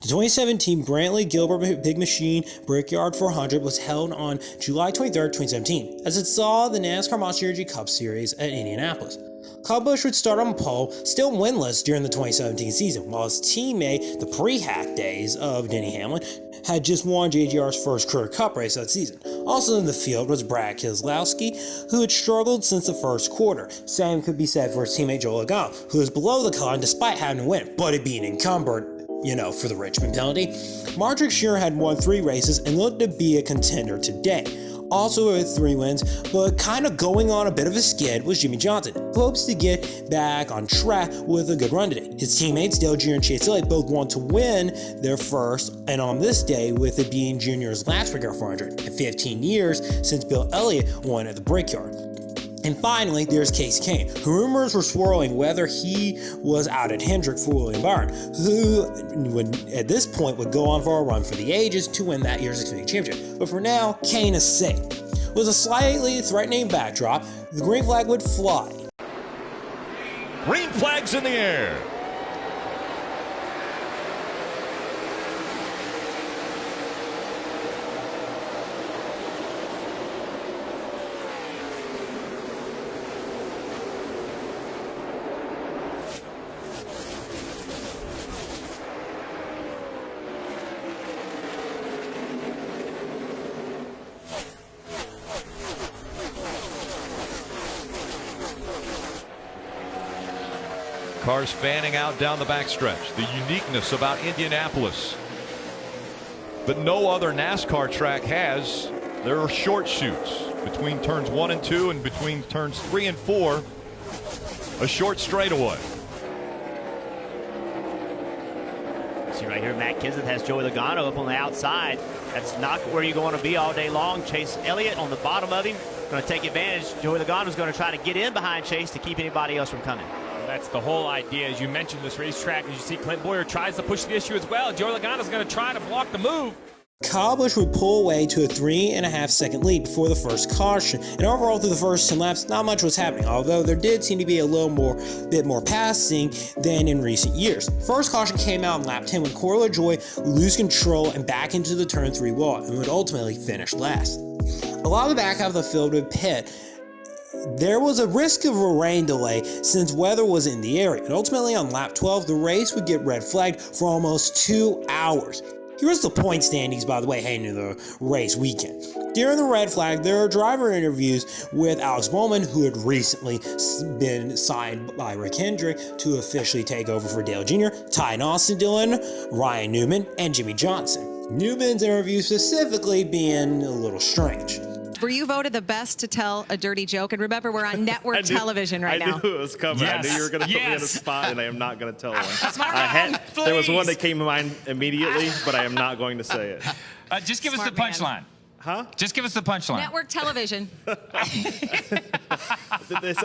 The 2017 Brantley Gilbert Big Machine Brickyard 400 was held on July 23, 2017, as it saw the NASCAR Monster Energy Cup Series at Indianapolis. Kyle Busch would start on pole, still winless during the 2017 season, while his teammate, the pre-hack days of Denny Hamlin, had just won JGR's first career cup race that season. Also in the field was Brad Keselowski, who had struggled since the first quarter. Same could be said for his teammate Joey Logano, who was below the cut despite having to win, but it being encumbered, for the Richmond penalty. Martrick Shearer had won 3 races and looked to be a contender today. Also with 3 wins, but kind of going on a bit of a skid was Jimmie Johnson, who hopes to get back on track with a good run today. His teammates Dale Jr. and Chase Elliott both want to win their first, and on this day, with it being Jr.'s last Brickyard 400 in 15 years since Bill Elliott won at the Brickyard. And finally, there's Case Kane, who rumors were swirling whether he was out at Hendrick for William Byron, who at this point would go on for a run for the ages to win that year's Xfinity Championship. But for now, Kane is safe. With a slightly threatening backdrop, the green flag would fly. Green flag's in the air. Cars fanning out down the backstretch. The uniqueness about Indianapolis that no other NASCAR track has. There are short chutes between turns 1 and 2 and between turns 3 and 4. A short straightaway. See right here, Matt Kenseth has Joey Logano up on the outside. That's not where you want to be all day long. Chase Elliott on the bottom of him. Going to take advantage. Joey Logano's going to try to get in behind Chase to keep anybody else from coming. That's the whole idea. As you mentioned, this racetrack, as you see, Clint Boyer tries to push the issue as well. Joey Logano's going to try to block the move. Kyle Busch would pull away to a 3.5-second lead before the first caution, and overall through the first 10 laps, not much was happening, although there did seem to be a bit more passing than in recent years. First caution came out in lap 10 when Corey LaJoie would lose control and back into the turn 3 wall and would ultimately finish last. A lot of the back half of the field would pit. There was a risk of a rain delay since weather was in the area, and ultimately on lap 12, the race would get red flagged for almost 2 hours. Here's the point standings, by the way, heading into the race weekend. During the red flag, there are driver interviews with Alex Bowman, who had recently been signed by Rick Hendrick to officially take over for Dale Jr., Ty Austin Dillon, Ryan Newman, and Jimmie Johnson. Newman's interview specifically being a little strange. Were you voted the best to tell a dirty joke? And remember, we're on network television right now. I knew it was coming. Yes. I knew you were going to put me in a spot, and I am not going to tell one. Please. There was one that came to mind immediately, but I am not going to say it. Just give us the punchline. Huh? Just give us the punchline. Network television. I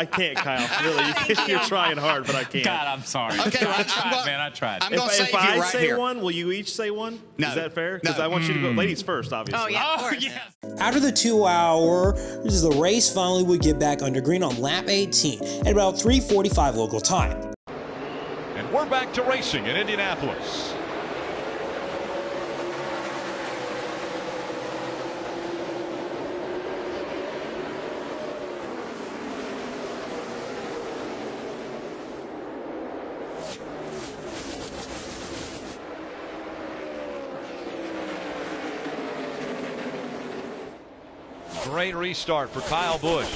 can't, Kyle. Really, you're trying hard, but I can't. God, I'm sorry. Okay, I tried, man. I tried. I'm going to If I say one, will you each say one? No. Is that fair? No. Because I want you to go ladies first, obviously. Oh, yeah, of Oh, course. yes. After the 2 hours, the race finally would get back under green on lap 18 at about 3:45 local time. And we're back to racing in Indianapolis. Great restart for Kyle Busch.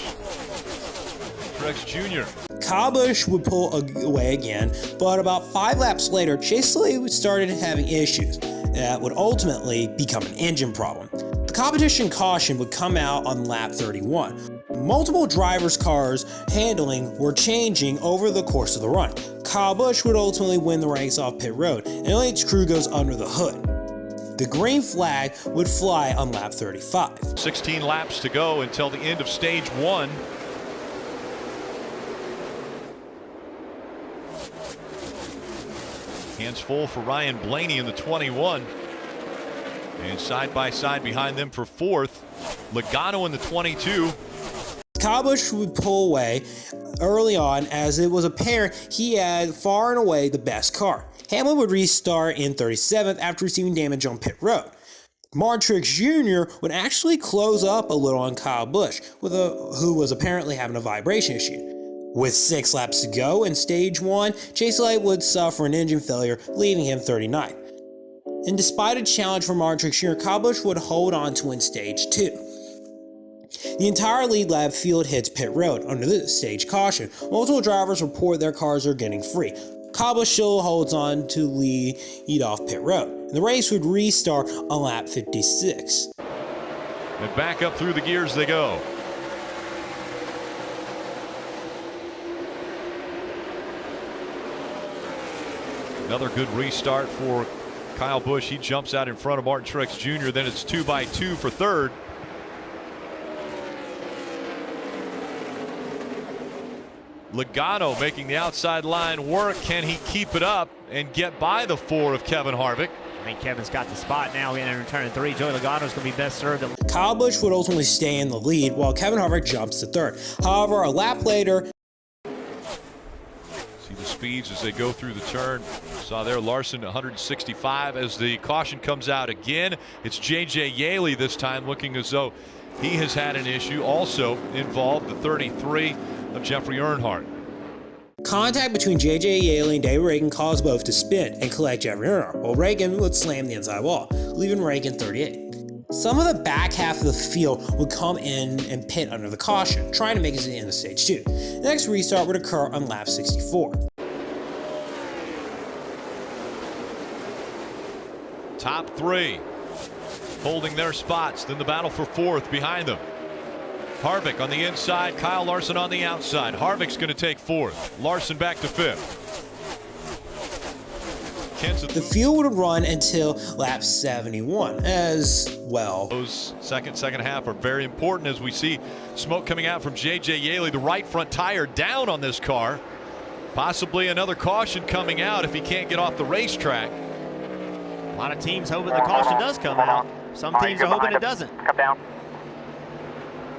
Truex Jr. Kyle Busch would pull away again, but about 5 laps later, Chase Elliott started having issues that would ultimately become an engine problem. The competition caution would come out on lap 31. Multiple drivers' cars' handling were changing over the course of the run. Kyle Busch would ultimately win the race off pit road, and Elliott's crew goes under the hood. The green flag would fly on lap 35. 16 laps to go until the end of stage 1. Hands full for Ryan Blaney in the 21. And side by side behind them for 4th, Logano in the 22. Kyle Busch would pull away early on as it was apparent he had far and away the best car. Hamlin would restart in 37th after receiving damage on pit road. Martin Truex Jr. would actually close up a little on Kyle Busch, who was apparently having a vibration issue. With 6 laps to go in stage 1, Chase Elliott would suffer an engine failure, leaving him 39th. And despite a challenge from Martin Truex Jr., Kyle Busch would hold on to win stage 2. The entire lead lap field hits pit road under the stage caution. Multiple drivers report their cars are getting free. Kyle Busch still holds on to lead off pit road, and the race would restart on lap 56. And back up through the gears they go. Another good restart for Kyle Busch. He jumps out in front of Martin Truex Jr. Then it's 2x2 for third. Logano making the outside line work. Can he keep it up and get by the 4 of Kevin Harvick? I think Kevin's got the spot now in turn 3. Joey Logano's going to be best served. Kyle Busch would ultimately stay in the lead while Kevin Harvick jumps to third. However, a lap later, see the speeds as they go through the turn. Saw there Larson 165 as the caution comes out again. It's J.J. Yaley this time, looking as though he has had an issue. Also involved the 33 of Jeffrey Earnhardt. contact between J.J. Yaley and David Ragan caused both to spin and collect Jeffrey Earnhardt, while Ragan would slam the inside wall, leaving Ragan 38. Some of the back half of the field would come in and pit under the caution, trying to make it to the end of stage 2. The next restart would occur on lap 64. Top 3 holding their spots, then the battle for 4th behind them. Harvick on the inside, Kyle Larson on the outside. Harvick's going to take 4th. Larson back to 5th. The field would run until lap 71 as well. Those second half are very important as we see smoke coming out from J.J. Yaley. The right front tire down on this car. Possibly another caution coming out if he can't get off the racetrack. A lot of teams hoping the caution does come out. Some teams are hoping it doesn't. Come down.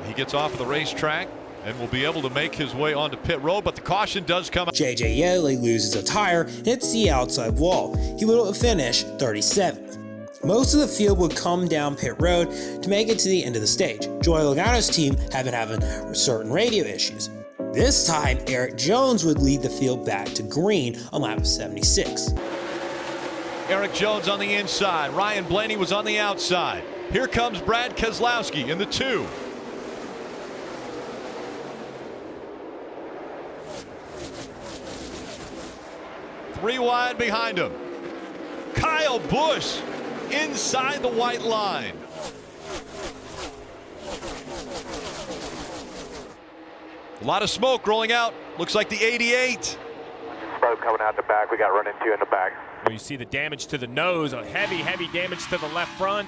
He gets off of the racetrack and will be able to make his way onto pit road, but the caution does come out. J.J. Yaley loses a tire and hits the outside wall. He will finish 37th. Most of the field would come down pit road to make it to the end of the stage. Joey Logano's team have been having certain radio issues. This time, Eric Jones would lead the field back to green on lap 76. Eric Jones on the inside. Ryan Blaney was on the outside. Here comes Brad Keselowski in the 2. Three wide behind him. Kyle Busch inside the white line. A lot of smoke rolling out. Looks like the 88. Smoke coming out the back. We got run into in the back. Well, you see the damage to the nose, a heavy damage to the left front.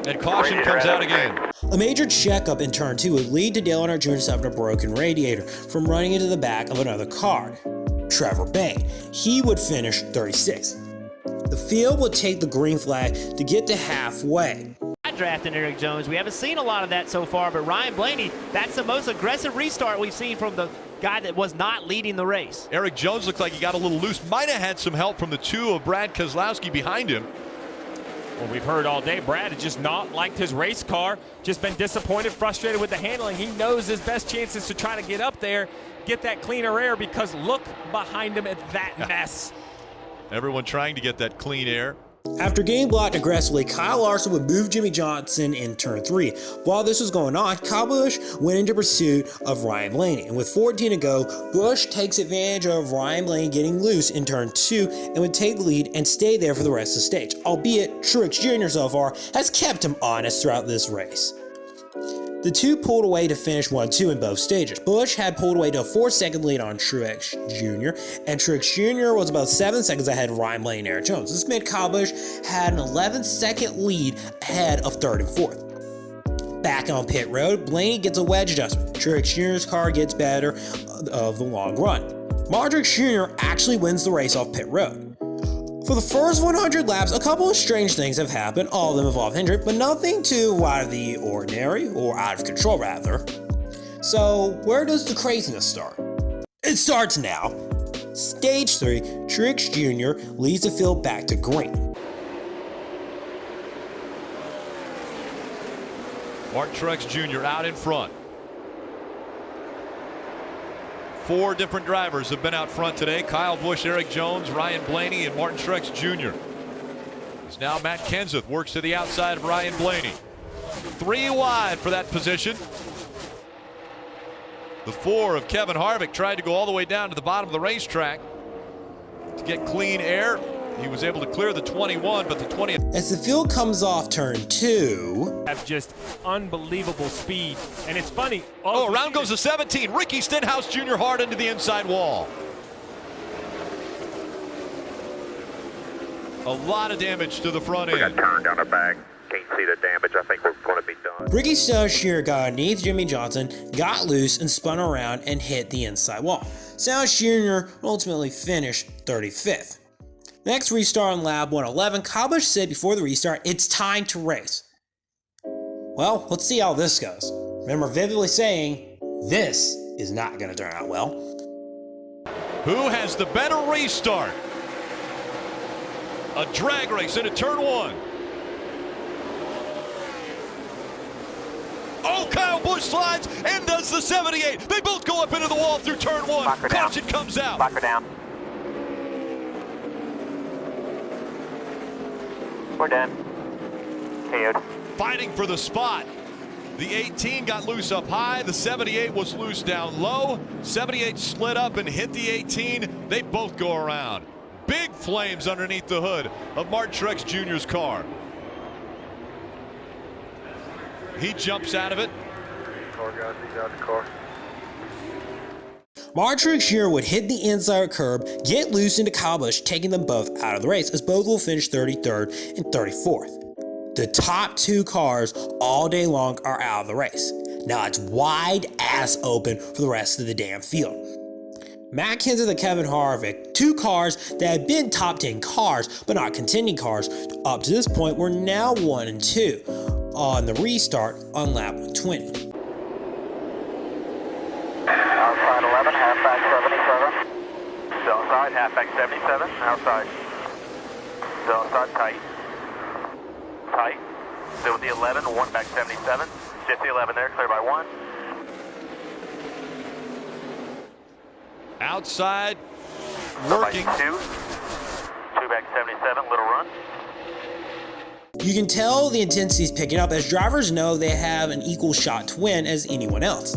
And caution comes out again. A major checkup in turn 2 would lead to Dale Earnhardt Jr. suffering a broken radiator from running into the back of another car, Trevor Bayne. He would finish 36th. The field would take the green flag to get to halfway. Drafting Eric Jones. We haven't seen a lot of that so far, but Ryan Blaney, that's the most aggressive restart we've seen from the guy that was not leading the race. Eric Jones looked like he got a little loose. Might have had some help from the 2 of Brad Keselowski behind him. Well, we've heard all day Brad has just not liked his race car, just been disappointed, frustrated with the handling. He knows his best chance is to try to get up there, get that cleaner air, because look behind him at that mess. Everyone trying to get that clean air. After getting blocked aggressively, Kyle Larson would move Jimmy Johnson in turn 3. While this was going on, Kyle Busch went into pursuit of Ryan Blaney, and with 14 to go, Busch takes advantage of Ryan Blaney getting loose in turn 2 and would take the lead and stay there for the rest of the stage, albeit Truex Jr. so far has kept him honest throughout this race. The 2 pulled away to finish 1-2 in both stages. Busch had pulled away to a 4-second lead on Truex Jr., and Truex Jr. was about 7 seconds ahead of Ryan Blaney and Eric Jones. This meant Kyle Busch had an 11-second lead ahead of 3rd and 4th. Back on pit road, Blaney gets a wedge adjustment. Truex Jr.'s car gets better of the long run. Martin Truex Jr. actually wins the race off pit road. For the first 100 laps, a couple of strange things have happened, all of them involve Hendrick, but nothing too out of the ordinary, or out of control rather. So where does the craziness start? It starts now. Stage 3, Truex Jr. leads the field back to green. Martin Truex Jr. out in front. 4 different drivers have been out front today. Kyle Busch, Eric Jones, Ryan Blaney, and Martin Truex Jr. As now Matt Kenseth works to the outside of Ryan Blaney. 3 wide for that position. The 4 of Kevin Harvick tried to go all the way down to the bottom of the racetrack to get clean air. He was able to clear the 21, but the 20th. As the field comes off turn 2, have just unbelievable speed. And it's funny. Oh, around goes the 17. Ricky Stenhouse Jr. hard into the inside wall. A lot of damage to the front We got end. turned down the back. Can't see the damage. I think we're going to be done. Ricky Stenhouse Jr. got underneath Jimmy Johnson, got loose, and spun around and hit the inside wall. Stenhouse Jr. ultimately finished 35th. Next restart on lap 111, Kyle Busch said before the restart, "It's time to race." Well, let's see how this goes. Remember vividly saying, this is not going to turn out well. Who has the better restart? A drag race into turn 1. Oh, Kyle Busch slides and does the 78. They both go up into the wall through turn 1. Caution comes out. Lock her down. We're done. KO'd. Fighting for the spot. The 18 got loose up high. The 78 was loose down low. 78 slid up and hit the 18. They both go around. Big flames underneath the hood of Martin Truex Jr.'s car. He jumps out of it. Car guys, he's out the car. Martin Truex Jr. would hit the inside curb, get loose into Kyle Busch, taking them both out of the race, as both will finish 33rd and 34th. The top 2 cars all day long are out of the race. Now it's wide ass open for the rest of the damn field. Matt Kenseth and Kevin Harvick, 2 cars that had been top 10 cars, but not contending cars up to this point, were now 1 and 2 on the restart on lap 120. Outside 11, halfback 77. Still inside, halfback 77. Outside. Still inside, tight. Tight. Still with the 11, 1 back 77. Just the 11 there, clear by 1. Outside, working. 2. 2 back 77, little run. You can tell the intensity is picking up as drivers know they have an equal shot to win as anyone else.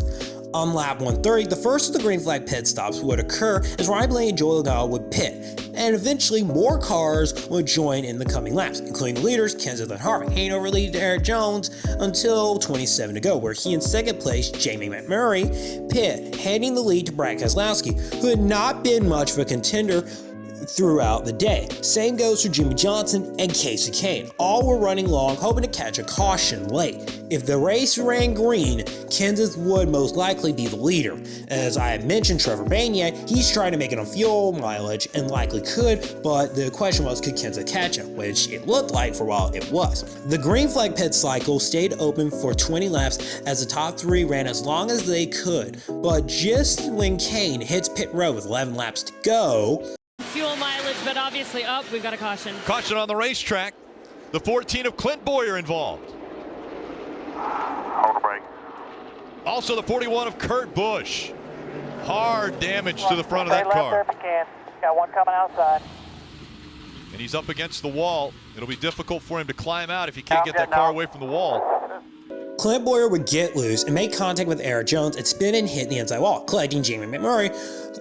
On lap 130, the first of the green flag pit stops would occur as Ryan Blaney and Joey Logano would pit, and eventually more cars would join in the coming laps, including the leaders Kenseth and Harvick, handing over lead to Eric Jones until 27 to go, where he in second place, Jamie McMurray, pit, handing the lead to Brad Keselowski, who had not been much of a contender throughout the day. Same goes for Jimmy Johnson and Casey Kane. All were running long, hoping to catch a caution late. If the race ran green, Kenseth would most likely be the leader. As I had mentioned, Trevor Baynier, he's trying to make it on fuel mileage and likely could, but the question was, could Kenseth catch him? Which it looked like for a while it was. The green flag pit cycle stayed open for 20 laps as the top 3 ran as long as they could, but just when Kane hits pit road with 11 laps to go, fuel mileage, but obviously up, we've got a caution. Caution on the racetrack. The 14 of Clint Boyer involved. Hold the brake. Also the 41 of Kurt Busch. Hard damage to the front of that car. If you can. Got one coming outside. And he's up against the wall. It'll be difficult for him to climb out if he can't get that car away from the wall. Clint Boyer would get loose and make contact with Eric Jones and spin and hit the inside wall, collecting Jamie McMurray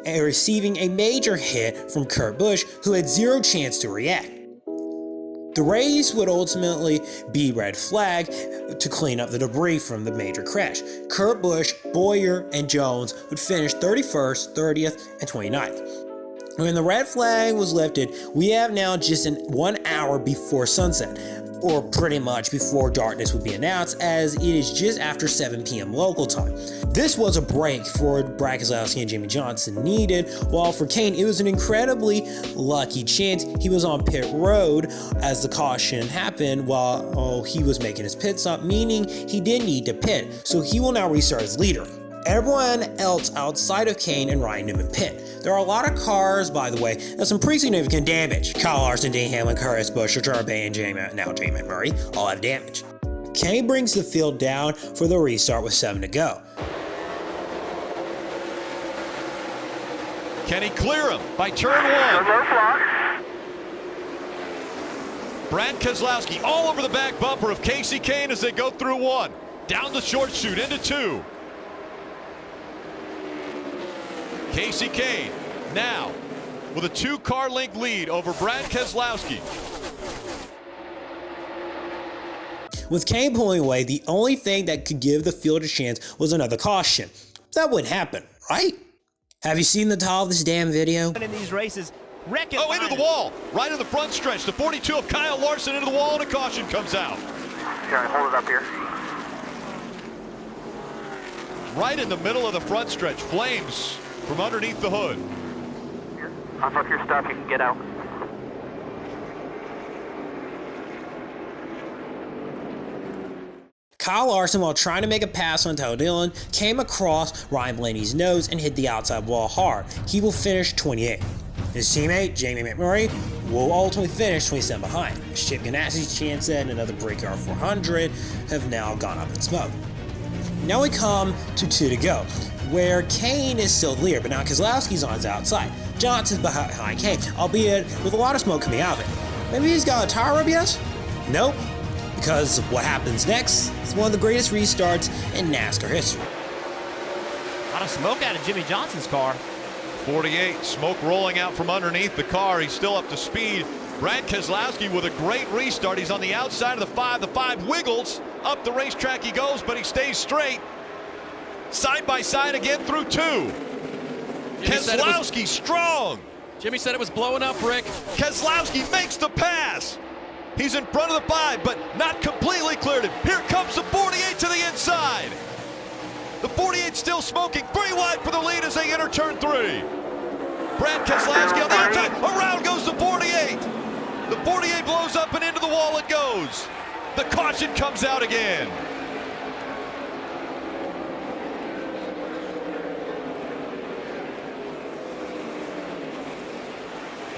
and receiving a major hit from Kurt Busch, who had zero chance to react. The race would ultimately be red flag to clean up the debris from the major crash. Kurt Busch, Boyer, and Jones would finish 31st, 30th, and 29th. When the red flag was lifted, we have now just 1 hour before sunset. or pretty much before darkness would be announced, as it is just after 7 p.m. local time. This was a break for Brad Keselowski and Jimmie Johnson needed, while for Kane it was an incredibly lucky chance he was on pit road as the caution happened while he was making his pit stop, meaning he didn't need to pit, so he will now restart as leader. Everyone else outside of Kane and Ryan Newman pit. There are a lot of cars, by the way, and some pretty significant damage. Kyle Larson, Dean Hamlin, Curtis Busch, Charles Bay, and J. Murray all have damage. Kane brings the field down for the restart with 7 to go. Can he clear him by turn 1? Brad Keselowski all over the back bumper of Kasey Kahne as they go through 1. Down the short chute into 2. Kasey Kahne now with a 2-car length lead over Brad Keselowski. With Kane pulling away, the only thing that could give the field a chance was another caution. That wouldn't happen, right? Have you seen the title of this damn video? In these races, oh, into the wall, right in the front stretch. The 42 of Kyle Larson into the wall, and a caution comes out. Okay, hold it up here. Right in the middle of the front stretch, flames from underneath the hood. Here, unhook your stuff, you can get out. Kyle Larson, while trying to make a pass on Tyler Dillon, came across Ryan Blaney's nose and hit the outside wall hard. He will finish 28. His teammate, Jamie McMurray, will ultimately finish 27 behind. Chip Ganassi's chance and another Brickyard 400 have now gone up in smoke. Now we come to 2 to go, where Kane is still the leader, but now Keselowski's on his outside. Johnson's behind Kane, albeit with a lot of smoke coming out of it. Maybe he's got a tire rub, yes? Nope. Because what happens next is one of the greatest restarts in NASCAR history. A lot of smoke out of Jimmie Johnson's car. 48, smoke rolling out from underneath the car. He's still up to speed. Brad Keselowski with a great restart. He's on the outside of the 5. The 5 wiggles. Up the racetrack he goes, but he stays straight. Side by side again through 2. Keselowski strong. Jimmy said it was blowing up, Rick. Keselowski makes the pass. He's in front of the 5, but not completely cleared him. Here comes the 48 to the inside. The 48 still smoking, 3 wide for the lead as they enter turn 3. Brad Keselowski on the outside. Around goes the 48. The 48 blows up and into the wall it goes. The caution comes out again.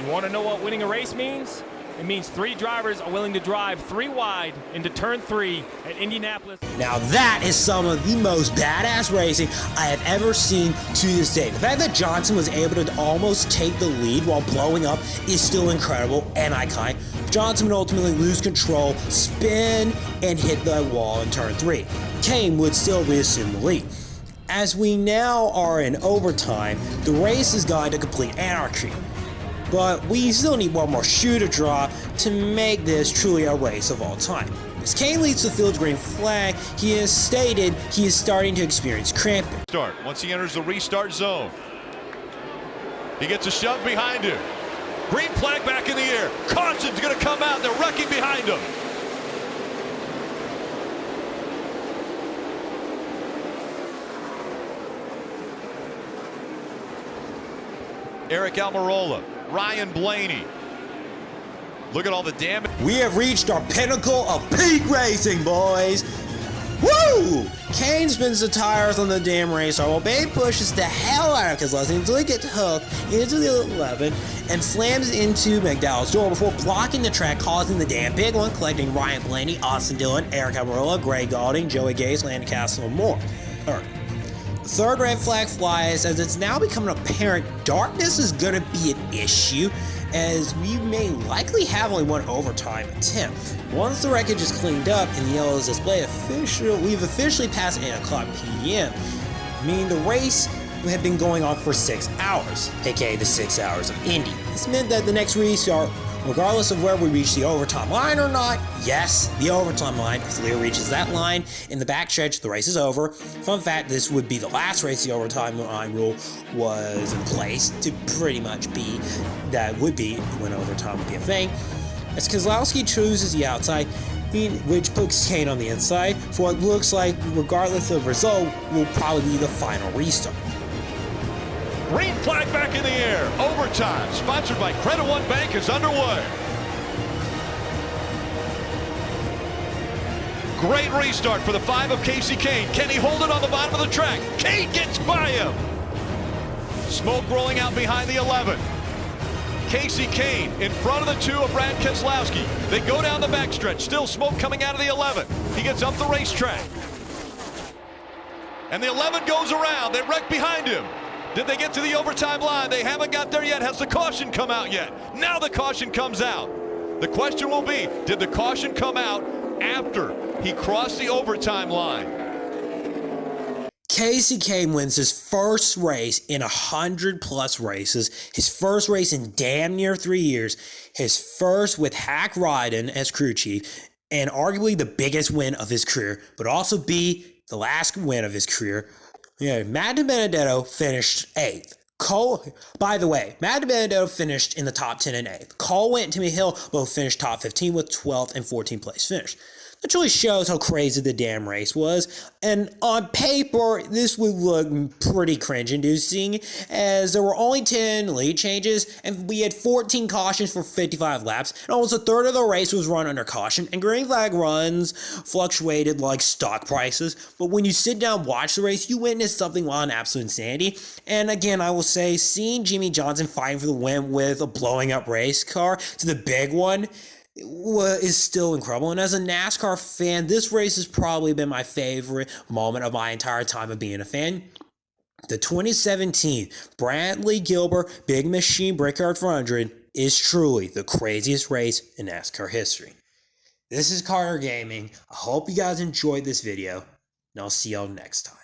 You want to know what winning a race means? It means 3 drivers are willing to drive 3 wide into turn 3 at Indianapolis. Now that is some of the most badass racing I have ever seen to this day. The fact that Johnson was able to almost take the lead while blowing up is still incredible and iconic. Johnson would ultimately lose control, spin, and hit the wall in turn 3. Kane would still reassume the lead. As we now are in overtime, the race is going to complete anarchy. But we still need one more shoe to draw to make this truly a race of all time. As Kane leads the field's green flag, he has stated he is starting to experience cramping. Once he enters the restart zone, he gets a shove behind him. Green flag back in the air. Caution's going to come out. They're wrecking behind him. Eric Almirola, Ryan Blaney. Look at all the damage. We have reached our pinnacle of peak racing, boys. Woo! Kane spins the tires on the damn racer while Bay pushes the hell out of Keselowski until he gets hooked into the 11 and slams into McDowell's door before blocking the track, causing the damn big one, collecting Ryan Blaney, Austin Dillon, Eric Almirola, Greg Gaulding, Joey Gase, Landon Castle, and more. Third red flag flies as it's now becoming apparent darkness is going to be an issue, as we may likely have only one overtime attempt. Once the wreckage is cleaned up and the yellow is displayed, we've officially passed 8 o'clock p.m., meaning the race had been going on for 6 hours, aka the 6 hours of Indy. This meant that the next restart, regardless of where we reach the overtime line or not, yes, the overtime line, if Leo reaches that line in the backstretch, the race is over. Fun fact, this would be the last race the overtime line rule was in place to pretty much be, that would be when overtime would be a thing. As Keselowski chooses the outside, which puts Kane on the inside for what looks like, regardless of result, will probably be the final restart. Green flag back in the air. Overtime, sponsored by Credit One Bank, is underway. Great restart for the 5 of Kasey Kahne. Can he hold it on the bottom of the track? Kahne gets by him. Smoke rolling out behind the 11. Kasey Kahne in front of the 2 of Brad Keselowski. They go down the backstretch. Still smoke coming out of the 11. He gets up the racetrack. And the 11 goes around. They wreck behind him. Did they get to the overtime line? They haven't got there yet. Has the caution come out yet? Now the caution comes out. The question will be, did the caution come out after he crossed the overtime line? Kasey Kahne wins his first race in 100+ races, his first race in damn near 3 years, his first with Hack Ryden as crew chief, and arguably the biggest win of his career, but also be the last win of his career. Matt DiBenedetto finished 8th. By the way, Matt DiBenedetto finished in the top 10 and 8th. Cole Wint and Timmy Hill both finished top 15 with 12th and 14th place finish. That truly shows how crazy the damn race was, and on paper, this would look pretty cringe-inducing, as there were only 10 lead changes, and we had 14 cautions for 55 laps, and almost a third of the race was run under caution, and green flag runs fluctuated like stock prices, but when you sit down and watch the race, you witness something wild and absolute insanity, and again, I will say, seeing Jimmie Johnson fighting for the win with a blowing-up race car to the big one, is still incredible. And as a NASCAR fan, this race has probably been my favorite moment of my entire time of being a fan. The 2017 Brantley Gilbert Big Machine Brickyard 400 is truly the craziest race in NASCAR history. This is Carter Gaming. I hope you guys enjoyed this video, and I'll see y'all next time.